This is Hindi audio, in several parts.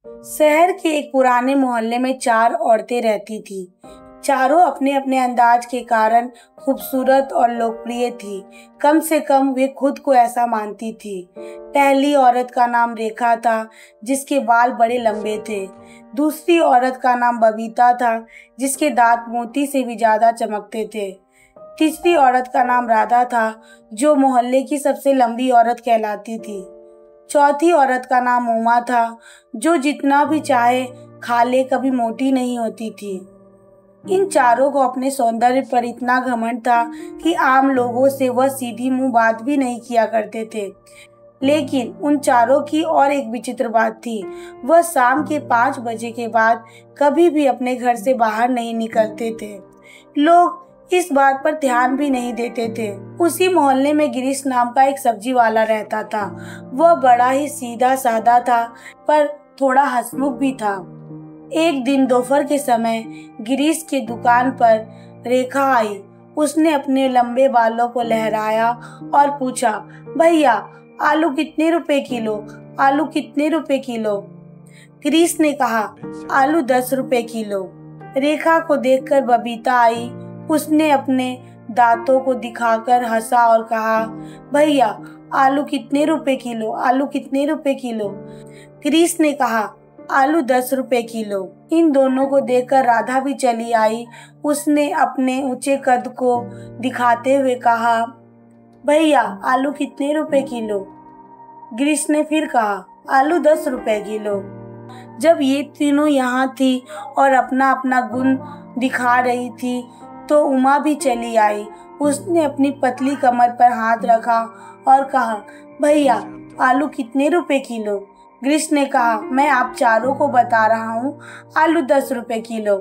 शहर के एक पुराने मोहल्ले में 4 औरतें रहती थीं। चारों अपने अपने अंदाज के कारण खूबसूरत और लोकप्रिय थी। कम से कम वे खुद को ऐसा मानती थी। पहली औरत का नाम रेखा था, जिसके बाल बड़े लंबे थे। दूसरी औरत का नाम बबीता था, जिसके दांत मोती से भी ज्यादा चमकते थे। तीसरी औरत का नाम राधा था, जो मोहल्ले की सबसे लंबी औरत कहलाती थी। चौथी औरत का नाम उमा था, जो जितना भी चाहे खा ले कभी मोटी नहीं होती थी। इन चारों को अपने सौंदर्य पर इतना घमंड था कि आम लोगों से वह सीधी मुंह बात भी नहीं किया करते थे। लेकिन उन चारों की और एक विचित्र बात थी। वह शाम के 5 बजे के बाद कभी भी अपने घर से बाहर नहीं निकलते थे। लोग इस बात पर ध्यान भी नहीं देते थे। उसी मोहल्ले में गिरीश नाम का एक सब्जी वाला रहता था। वह बड़ा ही सीधा साधा था, पर थोड़ा हंसमुख भी था। एक दिन दोपहर के समय गिरीश की दुकान पर रेखा आई। उसने अपने लंबे बालों को लहराया और पूछा, भैया आलू कितने रुपए किलो? आलू कितने रुपए किलो? गिरीश ने कहा, आलू 10 रुपए किलो। रेखा को देखकर बबीता आई। उसने अपने दांतों को दिखाकर हंसा और कहा, भैया आलू कितने रुपए किलो? आलू कितने रुपए किलो? गिरीश ने कहा, आलू 10 रुपए किलो। इन दोनों को देखकर राधा भी चली आई। उसने अपने ऊंचे कद को दिखाते हुए कहा, भैया आलू कितने रुपए किलो? गिरीश ने फिर कहा, आलू 10 रुपए किलो। जब ये तीनों यहाँ थी और अपना अपना गुण दिखा रही थी, तो उमा भी चली आई। उसने अपनी पतली कमर पर हाथ रखा और कहा, भैया आलू कितने रुपए किलो? गिरीश ने कहा, मैं आप चारों को बता रहा हूँ, आलू 10 रुपए किलो।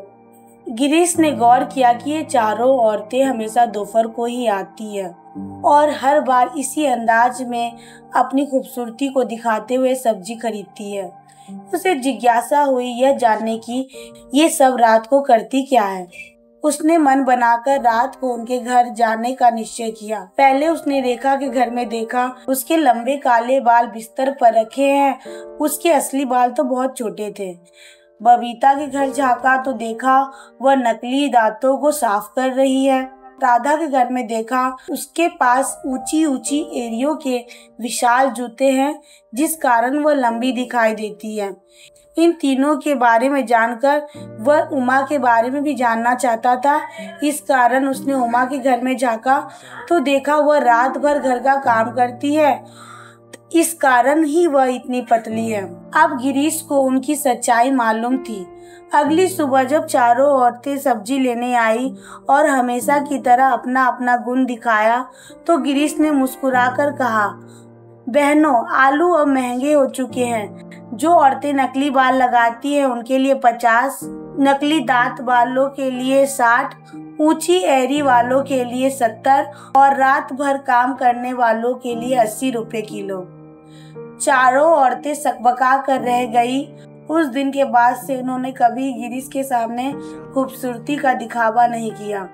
गिरीश ने गौर किया कि ये चारों औरतें हमेशा दोपहर को ही आती है और हर बार इसी अंदाज में अपनी खूबसूरती को दिखाते हुए सब्जी खरीदती है। उसे जिज्ञासा हुई यह जानने की ये सब रात को करती क्या है। उसने मन बनाकर रात को उनके घर जाने का निश्चय किया। पहले उसने रेखा के घर में देखा। उसके लंबे काले बाल बिस्तर पर रखे हैं। उसके असली बाल तो बहुत छोटे थे। बबीता के घर झांका तो देखा वह नकली दांतों को साफ कर रही है। राधा के घर में देखा, उसके पास ऊंची ऊंची एड़ियों के विशाल जूते हैं, जिस कारण वह लंबी दिखाई देती है। इन तीनों के बारे में जानकर वह उमा के बारे में भी जानना चाहता था। इस कारण उसने उमा के घर में झांका तो देखा वह रात भर घर का काम करती है। इस कारण ही वह इतनी पतली है। अब गिरीश को उनकी सच्चाई मालूम थी। अगली सुबह जब चारों औरतें सब्जी लेने आई और हमेशा की तरह अपना अपना गुण दिखाया, तो गिरीश ने मुस्कुराकर कहा, बहनों आलू अब महंगे हो चुके हैं। जो औरतें नकली बाल लगाती हैं उनके लिए 50, नकली दांत वालों के लिए 60, ऊंची एड़ी वालों के लिए 70 और रात भर काम करने वालों के लिए 80 रुपए किलो। चारों औरतें सकबका कर रह गई। उस दिन के बाद से उन्होंने कभी गिरीश के सामने खूबसूरती का दिखावा नहीं किया।